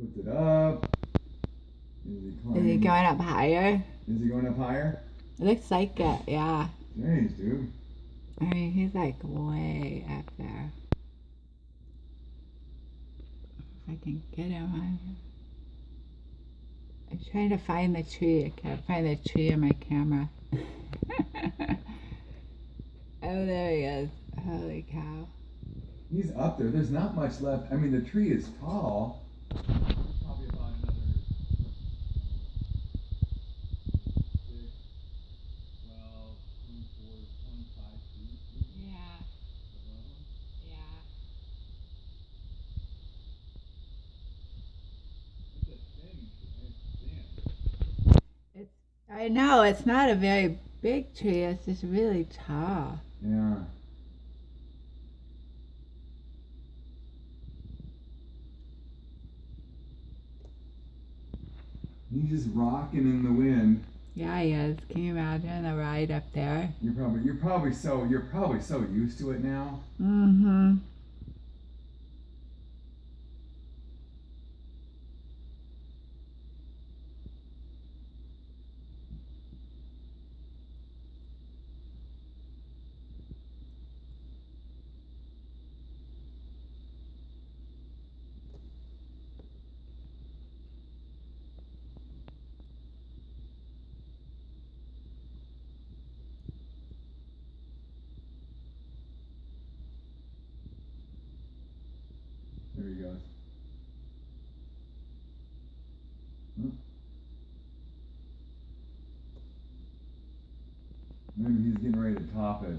Puts it up. Is he climbing? Is he going up higher? Is he going up higher? It looks like it, yeah. Jeez, dude. I mean, he's like way up there. If I can get him on here. I'm trying to find the tree. I can't find the tree in my camera. Oh, there he is. Holy cow. He's up there. There's not much left. I mean, the tree is tall. Probably about another 6, 12, 24, 25 feet. Yeah. Yeah. I know, it's not a very big tree, it's just really tall. Yeah. He's just rocking in the wind. Yeah, he is. Can you imagine the ride up there? You're probably so used to it now. Mm-hmm. There he goes. Hmm. Maybe he's getting ready to top it.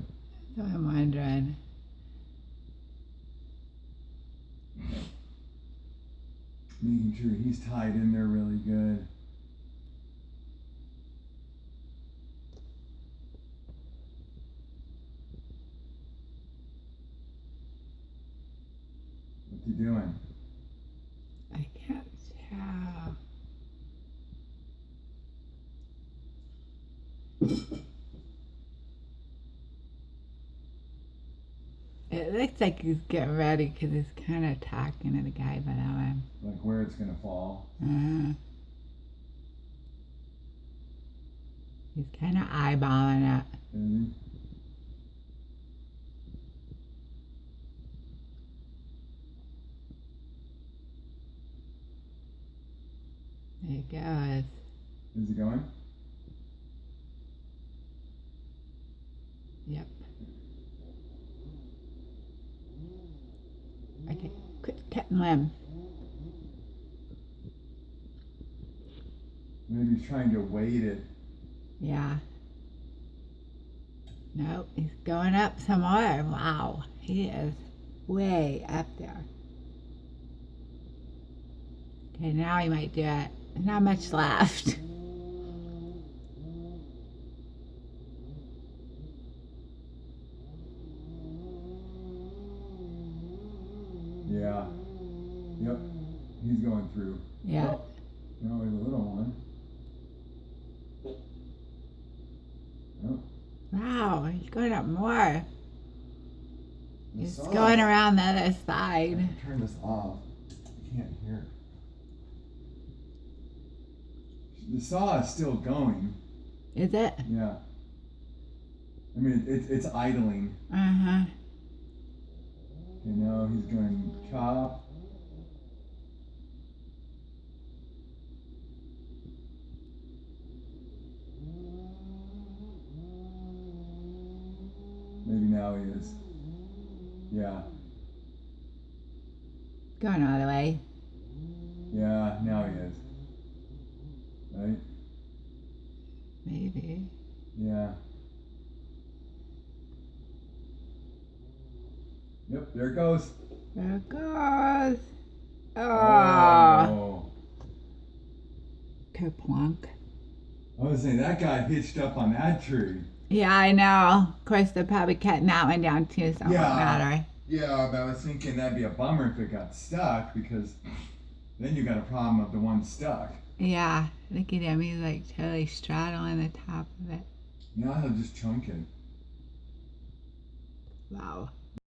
So I'm wondering. Making sure he's tied in there really good. What's he doing? I can't tell. It looks like he's getting ready because he's kind of talking to the guy below him. Like where it's gonna fall. He's kind of eyeballing it. Is There he goes. he? Is he going? Yep. Okay, quit cutting limbs. Maybe he's trying to weight it. Yeah. Nope, he's going up some more. Wow, he is way up there. Okay, now he might do it. There's not much left. Yeah. Yep. He's going through. Yeah. Oh, no, there's a little one. Oh. Wow, he's going up more. The He's saw. going around the other I side. can turn this off. I can't hear. The saw is still going. Is it? Yeah. I mean, it's idling. Uh-huh. You know, he's going chop. Maybe now he is. Yeah. Going all the way. Yeah, now he is. Right? Maybe. Yeah. Yep, there it goes. There it goes. Oh. Oh. Kerplunk. I was saying, that got hitched up on that tree. Yeah, I know. Of course, they're probably cutting that one down too, so it won't Yeah. matter. Yeah, but I was thinking that'd be a bummer if it got stuck, because then you got a problem of the one stuck. Yeah, look at him. He's like totally straddling the top of it. Now he'll just chunk it. Wow.